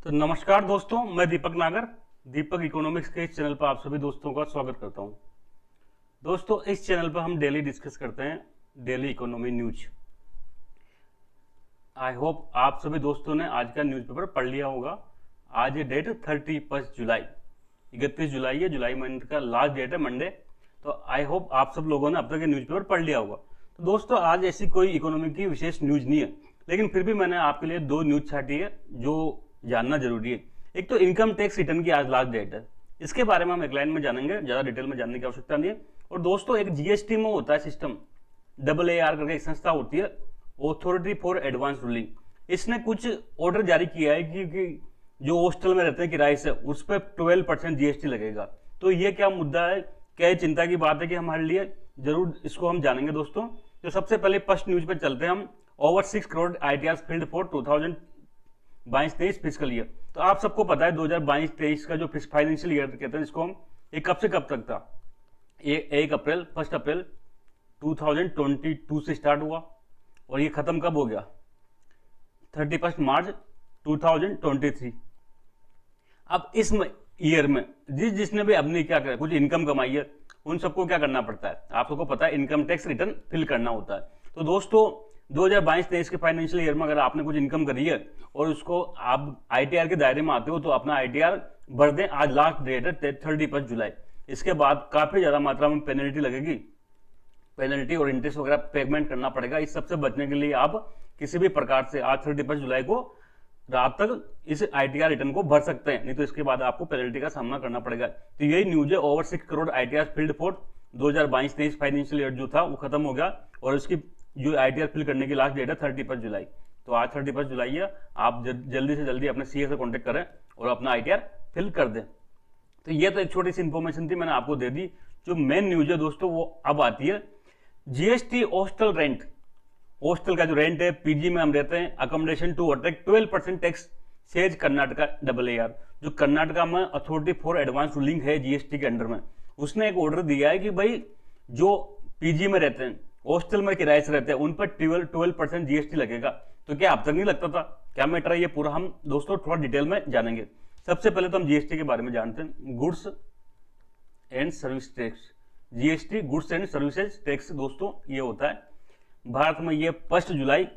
तो नमस्कार दोस्तों, मैं दीपक नागर दीपक इकोनॉमिक्स के इस चैनल पर आप सभी दोस्तों का स्वागत करता हूं। दोस्तों, इस चैनल पर हम डेली डिस्कस करते हैं daily economy news. I hope आप सभी दोस्तों ने आज का न्यूज़पेपर पढ़ लिया होगा। आज ये डेट 31 जुलाई 31 जुलाई है, जुलाई मंथ का लास्ट डेट है, मंडे। तो आई होप आप सब लोगों ने अब तक ये न्यूज़पेपर पढ़ लिया होगा। तो दोस्तों, आज ऐसी कोई इकोनॉमी की विशेष न्यूज नहीं है, लेकिन फिर भी मैंने आपके लिए दो न्यूज छाटी है जो जानना जरूरी है। एक तो इनकम टैक्स रिटर्न की आज लास्ट डेट है, इसके बारे में हम एक लाइन में जानेंगे, ज्यादा डिटेल में जानने की आवश्यकता नहीं है। और दोस्तों, एक जीएसटी में होता है सिस्टम, AAR करके एक संस्था होती है, अथॉरिटी फॉर एडवांस रूलिंग। इसने कुछ ऑर्डर जारी किया है कि जो हॉस्टल में रहते हैं किराए से, उस पर 12% जीएसटी लगेगा। तो ये क्या मुद्दा है, क्या चिंता की बात है कि हमारे लिए, जरूर इसको हम जानेंगे दोस्तों। तो सबसे पहले फर्स्ट न्यूज पे चलते हैं हम। Over 6 crore ITR field for 2022-23 physical year. तो आप सबको पता है 2022-23 का जो फाइनेंशियल ईयर कहते हैं इसको हम, ये कब से कब तक था? 1 अप्रैल 2022 से स्टार्ट हुआ और ये खत्म कब हो गया? 31 मार्च 2023। अब इस ईयर में जिसने भी अपनी क्या करा, कुछ इनकम कमाई है, उन सबको क्या करना पड़ता है? आप सबको पता है, इनकम टैक्स रिटर्न फिल करना होता है। तो दोस्तों, 2022-23 के फाइनेंशियल ईयर में अगर आपने कुछ इनकम करी है और उसको आप ITR के दायरे में आते हो, तो अपना ITR भर दें। आज लास्ट डेट है 31 जुलाई। इसके बाद काफी ज्यादा मात्रा में पेनल्टी लगेगी, पेनल्टी और इंटरेस्ट वगैरह पेमेंट करना पड़ेगा। इस सबसे बचने के लिए आप किसी भी प्रकार से आज 31 जुलाई को रात तक इस ITR रिटर्न को भर सकते हैं, नहीं तो इसके बाद आपको पेनल्टी का सामना करना पड़ेगा। तो यही न्यूज है। Over 6 crore ITR field for 2022-23 financial year जो था वो खत्म हो गया और इसकी जो ITR फिल करने की लास्ट डेट है 31 जुलाई। तो आज 31 जुलाई है, आप जल्दी से जल्दी अपने CA से कॉन्टेक्ट करें और अपना ITR फिल कर दें। तो ये तो एक छोटी सी इंफॉर्मेशन थी, मैंने आपको दे दी। जो मेन न्यूज है दोस्तों, वो अब आती है GST हॉस्टल रेंट। हॉस्टल का जो रेंट है, PG में हम रहते हैं, accommodation to attract 12% tax says Karnataka AAR। जो कर्नाटका में अथॉरिटी फॉर एडवांस रूलिंग है GST के अंडर में, उसने एक ऑर्डर दिया है कि भाई जो PG में रहते हैं, हॉस्टल में किराए से रहते हैं, उन पर 12% GST लगेगा। तो क्या अब तक नहीं लगता था? क्या मैटर है ये पूरा हम दोस्तों थोड़ा डिटेल में जानेंगे। सबसे पहले तो हम GST के बारे में जानते हैं। Goods and service tax, GST goods and services tax दोस्तों ये होता है भारत में। ये 1 जुलाई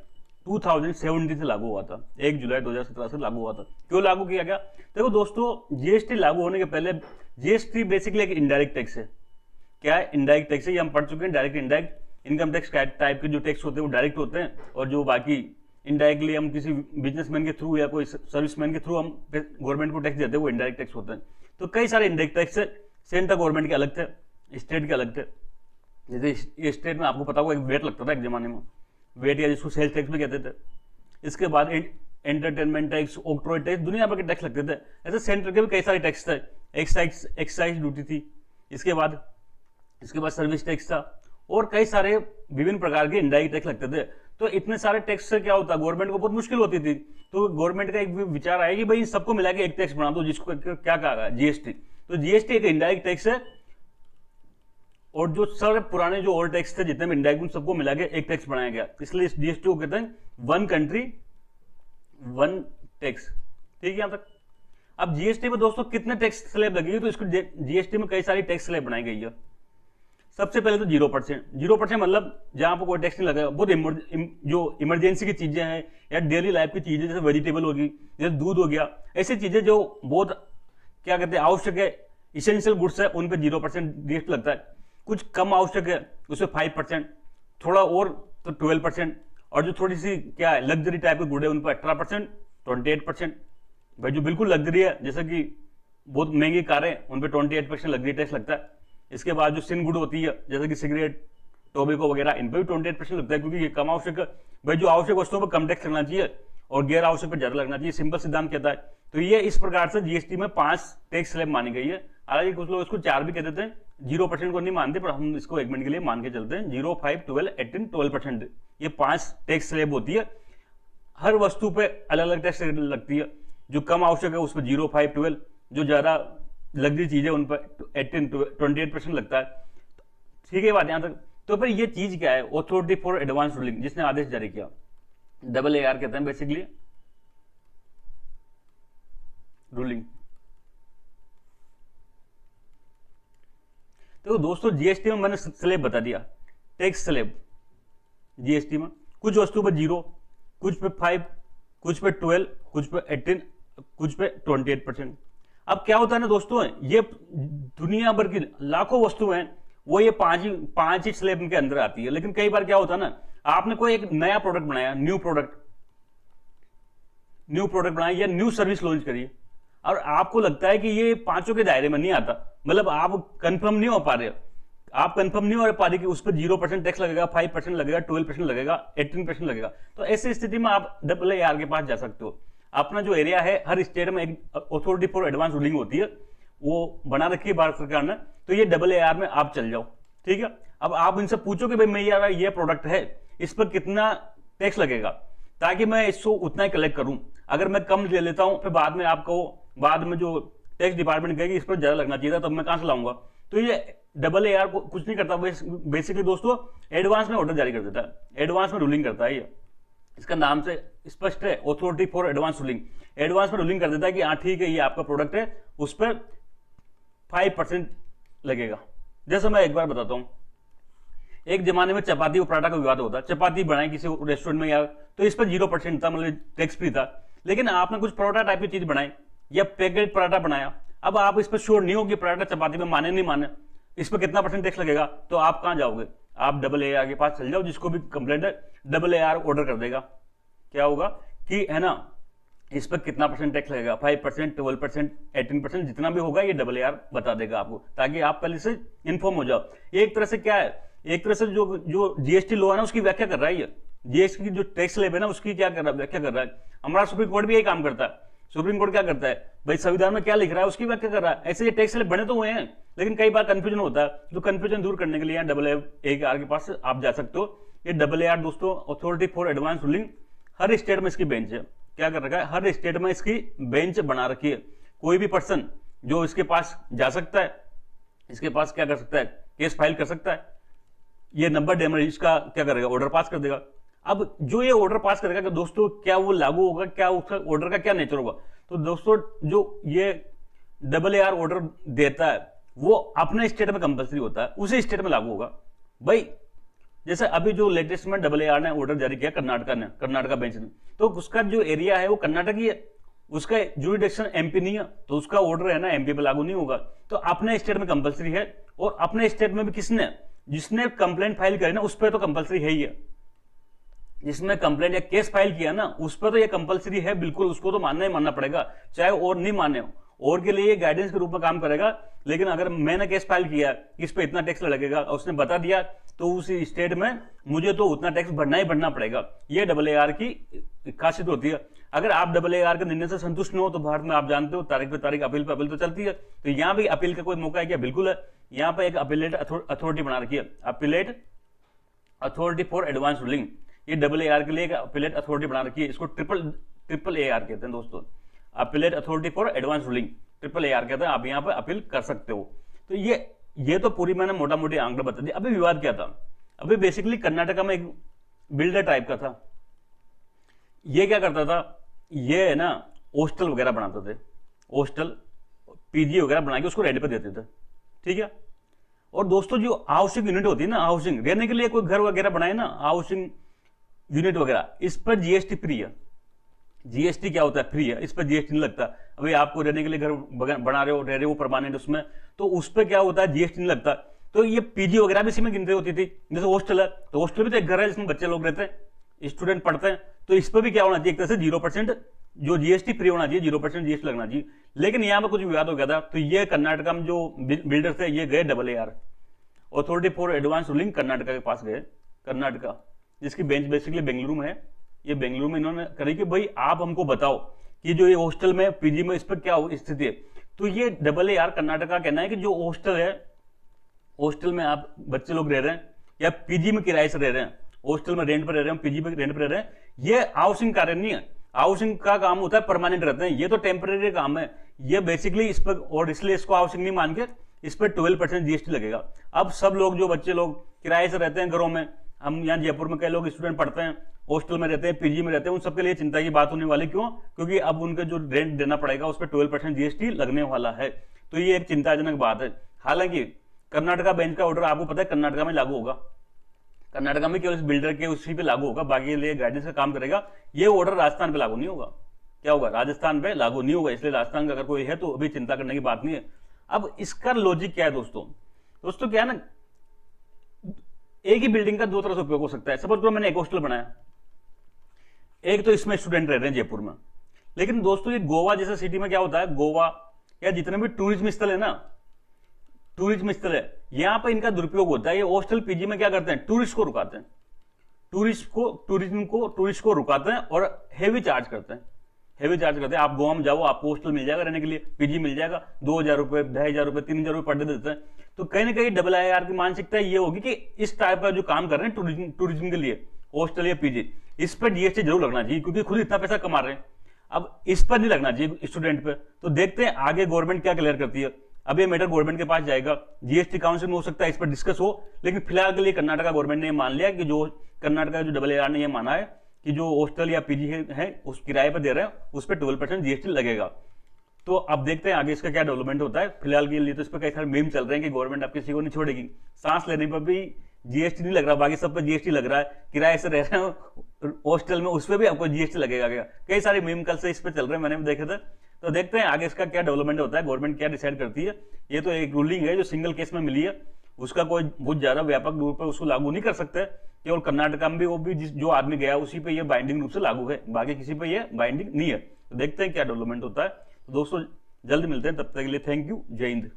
2017 से लागू हुआ था, 1 जुलाई 2017 से लागू हुआ था। क्यों लागू किया गया? देखो दोस्तों, GST लागू होने के पहले GST बेसिकली एक इनडायरेक्ट टैक्स है। क्या है? इनडायरेक्ट टैक्स है, ये हम पढ़ चुके हैं। Direct indirect income tax type के जो टैक्स होते हैं वो डायरेक्ट होते हैं, और जो बाकी इनडायरेक्टली हम किसी बिजनेसमैन के थ्रू या कोई सर्विसमैन के थ्रू हम गवर्नमेंट को टैक्स देते हैं, वो इनडायरेक्ट टैक्स होते हैं। तो कई सारे इनडायरेक्ट टैक्स है। सेंट्रल गवर्नमेंट के अलग थे, स्टेट के अलग थे। जैसे ये स्टेट में आपको पता होगा एक वेट लगता था एक जमाने में, वेट या जिसको सेल्स टैक्स भी कहते थे। इसके बाद एंटरटेनमेंट टैक्स, ऑक्ट्रॉय टैक्स, दुनिया भर के टैक्स लगते थे। ऐसे सेंटर के भी कई सारे टैक्स थे। एक्साइज ड्यूटी थी, इसके बाद सर्विस टैक्स था, और कई सारे विभिन्न प्रकार के इनडायरेक्ट टैक्स लगते थे। तो इतने सारे टैक्स से क्या होता, गवर्नमेंट को बहुत मुश्किल होती थी। तो गवर्नमेंट का एक विचार आया कि भाई सबको मिला के एक टैक्स बना दो, जिसको क्या कहा GST। तो GST एक इनडायरेक्ट टैक्स है, और जो सारे पुराने जो और टैक्स थे जितने भी इनडायरेक्ट, उन सबको मिला के एक टैक्स बनाया गया। इसलिए इस GST को कहते हैं वन कंट्री वन टैक्स। ठीक है यहां तक। अब GST में दोस्तों कितने टैक्स स्लैब लगेगी? तो इसको GST में कई सारी टैक्स स्लैब बनाई गई है। सबसे पहले तो 0% मतलब जहां पर कोई टैक्स नहीं लगेगा। बहुत जो इमरजेंसी की चीजें हैं या डेली लाइफ की चीजें, जैसे वेजिटेबल होगी, जैसे दूध हो गया, ऐसी चीजें जो बहुत क्या कहते हैं आवश्यक है, इसेंशियल गुड्स है, उन पे 0% GST लगता है। कुछ कम आवश्यक है उसमें 5%, थोड़ा और तो 12%, और जो थोड़ी सी क्या है लग्जरी टाइप के गुड है उन पर 18%, 28%। भाई जो बिल्कुल लग्जरी है, जैसे कि बहुत महंगी कारें, उन पर 28% लग्जरी टैक्स लगता है। इसके बाद जो सिन गुड होती है, जैसे कि सिगरेट, टोबैको वगैरह, इन पर भी 28% लगता है, क्योंकि ये कम आवश्यक है। भाई जो आवश्यक वस्तुओं पर कम टैक्स लगना चाहिए और गैर आवश्यक पर ज्यादा लगना चाहिए, सिंपल सिद्धांत कहता है। तो ये इस प्रकार से GST में 5 टैक्स स्लैब मानी गई है। हालांकि कुछ लोग इसको 4 भी कह देते हैं, 0% को नहीं मानते, पर हम इसको 1 मिनट के लिए मान के चलते हैं। 0, 5, 12, 18, 12%, ये 5 टैक्स स्लैब होती है। हर वस्तु पे अलग अलग टैक्स लगती है। जो कम आवश्यक है उस पर 0, 5, 12, जो ज्यादा लग्जरी चीजें उन पर 18, 28% लगता है। ठीक है बात यहां तक। तो फिर ये चीज क्या है? अथॉरिटी फॉर एडवांस रूलिंग, जिसने आदेश जारी किया, AAR कहते हैं बेसिकली। रूलिंग। तो दोस्तों जीएसटी में मैंने स्लैब बता दिया, टैक्स स्लैब जीएसटी में कुछ वस्तु पे 0, कुछ पे 5, कुछ पे 12, कुछ पे 18, कुछ पे 28%। अब क्या होता है ना दोस्तों, ये दुनिया भर की लाखों वस्तुएं हैं, वो ये पांच ही स्लैब के अंदर आती है। लेकिन कई बार क्या होता है ना, आपने कोई एक नया प्रोडक्ट बनाया, न्यू प्रोडक्ट बनाया या न्यू सर्विस लॉन्च करी, और आपको लगता है कि ये पांचों के दायरे में नहीं आता, मतलब आप कंफर्म नहीं हो पा रहे, कि उस पर 0% टैक्स लगेगा, 5% लगेगा, 12% लगेगा, 18% लगेगा। तो ऐसी स्थिति में आप AAR के पास जा सकते हो। अपना जो एरिया है, हर स्टेट में एक अथॉरिटी फॉर एडवांस रूलिंग होती है, वो बना रखी है भारत सरकार ने। तो ये AAR में आप चल जाओ, ठीक है। अब आप इनसे पूछो कि भाई मैं ये प्रोडक्ट है, इस पर कितना टैक्स लगेगा, ताकि मैं इसको उतना ही कलेक्ट करूं। अगर मैं कम ले लेता हूं, फिर बाद में जो टैक्स डिपार्टमेंट कहेगी इस पर ज्यादा लगना चाहिए था, तब मैं कहां से लाऊंगा। तो ये AAR को कुछ नहीं करता, बेसिकली दोस्तों एडवांस में ऑर्डर जारी कर देता है, एडवांस में रूलिंग करता है। ये इसका नाम से स्पष्ट है, authority for advance ruling. Advance में रूलिंग कर देता है कि हाँ ठीक है, ये आपका प्रोडक्ट है, उस पर 5% लगेगा। जैसे मैं एक बार बताता हूं, एक जमाने में चपाती और पराठा का विवाद होता, चपाती बनाई किसी रेस्टोरेंट में या, तो इस पर 0% था, मतलब टैक्स फ्री था। लेकिन आपने कुछ पराठा टाइप की चीज बनाई या पैकेट पराठा बनाया, अब आप इस पर श्योर नहीं हो कि पराठा चपाती में माने नहीं माने, इस पर कितना % टैक्स लगेगा। तो आप कहां जाओगे, आप AAR के पास चल जाओ, जिसको भी कंप्लेंट है AAR ऑर्डर कर देगा। क्या होगा कि है ना, इस पर कितना % टैक्स लगेगा, 5%, 12%, 18%, जितना भी होगा ये AAR बता देगा आपको, ताकि आप पहले से इन्फॉर्म हो जाओ। एक तरह से क्या है, एक तरह से जो जीएसटी लॉ है ना, उसकी व्याख्या कर रहा है ये। जीएसटी की जो टैक्स स्लैब है ना, उसकी क्या कर रहा है, व्याख्या कर रहा है। हमारा सुप्रीम कोर्ट भी यही काम करता है। सुप्रीम कोर्ट क्या करता है भाई, संविधान में क्या लिख रहा है उसकी व्याख्या कर रहा है। ऐसे ये टैक्स स्लैब बने तो हुए हैं, लेकिन कई बार कंफ्यूजन होता है। तो कंफ्यूजन दूर करने के लिए AAR के पास आप जा सकते हो। ये AAR दोस्तों, authority for advance ruling, her state में इसकी बेंच है। क्या कर रखा है, हर स्टेट में इसकी बेंच बना रखी है। कोई भी पर्सन जो इसके पास जा सकता है, इसके पास क्या कर सकता है, केस फाइल कर सकता है। ये नंबर डेमरेज का क्या करेगा, ऑर्डर पास कर देगा। अब जो ये ऑर्डर पास करेगा कि दोस्तों क्या वो लागू होगा, क्या उसका ऑर्डर का क्या नेचर होगा। तो दोस्तों जो ये AAR ऑर्डर देता है वो अपने स्टेट में कंपलसरी होता है, उसी स्टेट में लागू होगा भाई। जैसे अभी जो लेटेस्ट में AAR ने ऑर्डर जारी किया कर्नाटका बेंच ने, तो उसका जो एरिया है वो कर्नाटक ही है, उसका जुरिडिक्शन MP नहीं है, तो उसका ऑर्डर है ना MP पे लागू नहीं होगा। तो अपने स्टेट में कंपलसरी है, और अपने स्टेट में भी जिसने कंप्लेंट फाइल करी ना, उस पर तो कंपलसरी है ही है। जिसमें कंप्लेंट या केस फाइल किया ना, उस पर तो ये कंपलसरी है बिल्कुल, उसको तो मानना ही मानना पड़ेगा, चाहे और नहीं माने। और के लिए ये गाइडेंस के रूप में काम करेगा। लेकिन अगर मैंने केस फाइल किया, इस पे इतना टैक्स लगेगा, उसने बता दिया, तो उस स्टेट में मुझे तो उतना टैक्स भरना ही भरना पड़ेगा। ये AAR की खासियत होती है। अगर आप AAR के निर्णय से संतुष्ट न हो, तो भारत में आप जानते हो तारीख पे तारीख, अपील पे अपील तो चलती है। तो यहाँ भी अपील का कोई मौका है क्या, बिल्कुल है। यहाँ पे एक अपीलेट अथॉरिटी बना रखी है, appellate authority for advance ruling. ये AAR के लिए एक अपीलेट अथॉरिटी बना रखी है, इसको AAR कहते हैं दोस्तों, appellate authority for advance ruling, AAR कहते हैं। आप यहाँ पे अपील कर सकते हो। तो ये तो पूरी मैंने मोटा मोटी आंकड़ा बता दी। अभी विवाद क्या था, अभी बेसिकली कर्नाटका में एक बिल्डर टाइप का था। ये क्या करता था, ये है ना हॉस्टल वगैरह बनाते थे, हॉस्टल PG वगैरह बना के उसको रेंट पे देते थे, ठीक है। और दोस्तों जो हाउसिंग यूनिट होती है ना, हाउसिंग रहने के लिए कोई घर वगैरह बनाए ना, हाउसिंग यूनिट वगैरह, इस पर GST फ्री है। GST क्या होता है, फ्री है, इस पर GST नहीं लगता। अभी आपको रहने के लिए घर बना रहे हो, रह रहे हो परमानेंट, उसमें तो उस पर क्या होता है, GST नहीं लगता। तो ये PG वगैरह भी इसी में गिनती होती थी। जैसे हॉस्टल है, तो हॉस्टल भी तो एक घर है जिसमें बच्चे लोग रहते हैं, स्टूडेंट पढ़ते हैं। तो इस पर भी क्या होना चाहिए, एक तरह से 0% जो GST फ्री होना चाहिए, 0% GST लगना चाहिए। लेकिन यहाँ पर कुछ विवाद हो गया था, तो ये कर्नाटका में जो बिल्डर थे, ये गए AAR authority for advance ruling Karnataka के पास गए, कर्नाटका जिसकी बेंच बेसिकली बेंगलुरु में है। ये बेंगलुरु में इन्होंने करी कि भाई आप हमको बताओ कि जो ये हॉस्टल में PG में इस पर क्या स्थिति है। तो ये AAR कर्नाटका कहना है कि जो हॉस्टल है, हॉस्टल में आप बच्चे लोग रह रहे हैं या PG में किराए से रह रहे हैं, हॉस्टल में रेंट पर रह रहे हैं, PG में रेंट पर रह रहे हैं, ये हाउसिंग कार्य नहीं है। हाउसिंग का काम होता है परमानेंट रहते हैं, ये तो टेम्परेरी काम है। ये बेसिकली इस पर, और इसलिए इसको हाउसिंग नहीं मान के इस पर 12% GST लगेगा। अब सब लोग जो बच्चे लोग किराए से रहते हैं घरों में, हम यहाँ जयपुर में कई लोग स्टूडेंट पढ़ते हैं, हॉस्टल में रहते हैं, पीजी में रहते हैं, उन सबके लिए चिंता की बात होने वाली। क्यों? क्योंकि अब उनका जो रेंट देना पड़ेगा उस पर 12% जीएसटी लगने वाला है। तो ये एक चिंताजनक बात है। हालांकि कर्नाटका बेंच का ऑर्डर आपको पता है कर्नाटका में लागू होगा, कर्नाटका में केवल बिल्डर के उसी पे लागू होगा, बाकी लिए गाइडेंस का काम करेगा। ये ऑर्डर राजस्थान पे लागू नहीं होगा। क्या होगा? राजस्थान पे लागू नहीं होगा। इसलिए राजस्थान का अगर कोई है तो अभी चिंता करने की बात नहीं है। अब इसका लॉजिक क्या है दोस्तों? दोस्तों क्या है ना, एक ही बिल्डिंग का दो तरह से उपयोग हो सकता है। सपोज करो मैंने एक हॉस्टल बनाया, एक तो इसमें स्टूडेंट रह रहे हैं जयपुर में, लेकिन दोस्तों ये गोवा जैसे सिटी में क्या होता है, गोवा या जितने भी टूरिज्म स्थल है ना, टूरिज्म स्थल है, यहां पर इनका दुरुपयोग होता है। ये हॉस्टल पीजी में क्या करते हैं, टूरिस्ट को रुकाते हैं, टूरिस्ट को रुकाते हैं और हेवी चार्ज करते हैं, हेवी चार्ज करते हैं। आप गोवा में जाओ, आपको हॉस्टल मिल जाएगा रहने के लिए, पीजी मिल जाएगा, 2,000 रुपए, 2,500 रुपए, 3,000 रुपए पर डे देते हैं। तो कहीं ना कहीं डबल IR की मानसिकता ये होगी कि इस टाइप का जो काम कर रहे हैं टूरिज्म के लिए, हॉस्टल या पीजी, इस पर जीएसटी जरूर लगना चाहिए, क्योंकि खुद इतना पैसा कमा रहे हैं। अब इस पर नहीं लगना चाहिए स्टूडेंट पे। तो देखते हैं आगे गवर्नमेंट क्या क्लियर करती है। अब ये मैटर गवर्नमेंट के पास जाएगा, जीएसटी काउंसिल में हो सकता है इस पर डिस्कस हो, लेकिन फिलहाल के लिए कर्नाटका गवर्नमेंट ने मान लिया कि जो कर्नाटका जो डबल IR ने यह माना है कि जो हॉस्टल या पीजी है उस किराए पर दे रहे हैं उस पर 12% जीएसटी लगेगा। तो अब देखते हैं आगे इसका क्या डेवलपमेंट होता है। फिलहाल के लिए तो इस पर कई सारे मीम चल रहे हैं कि गवर्नमेंट अब किसी को नहीं छोड़ेगी, सांस लेने पर भी जीएसटी नहीं लग रहा, बाकी सब पर जीएसटी लग रहा है, किराए से रह रहे हैं हॉस्टल में उस पर भी आपको जीएसटी लगेगा क्या। कई सारे मीम कल से इस पर चल रहे हैं, मैंने भी देखे थे। तो देखते हैं आगे इसका क्या डेवलपमेंट होता है, गवर्नमेंट क्या डिसाइड करती है। ये तो एक रूलिंग है जो सिंगल केस में मिली है, उसका कोई बहुत ज्यादा व्यापक रूप पर उसको लागू नहीं कर सकते। केवल कर्नाटका में भी वो भी जो आदमी गया उसी पे ये बाइंडिंग रूप से लागू है, बाकी किसी पे ये बाइंडिंग नहीं है। तो देखते हैं क्या डेवलपमेंट होता है। तो दोस्तों जल्द मिलते हैं, तब तक के लिए थैंक यू, जय हिंद।